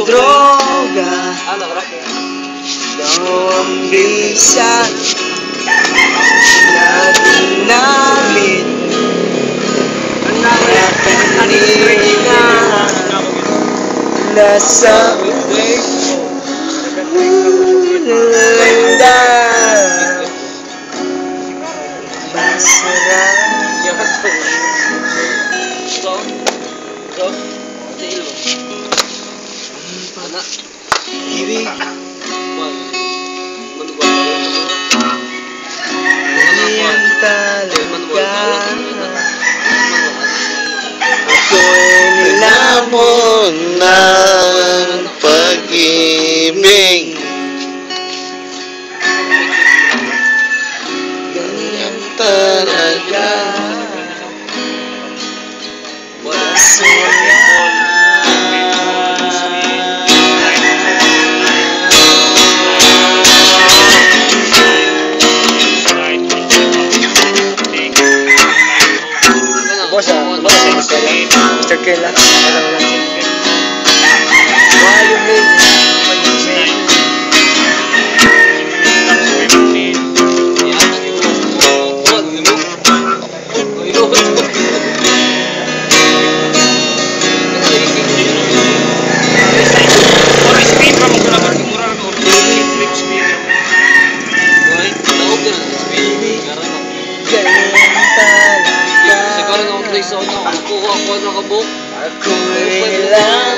droga daw ang bisa na ginamit na kanina nasa landa masarap ibig yan talaga ako'y nilamon ng pag-ibig ganyan talaga masaya Mr. Kela, wala. Ako'y lamon lang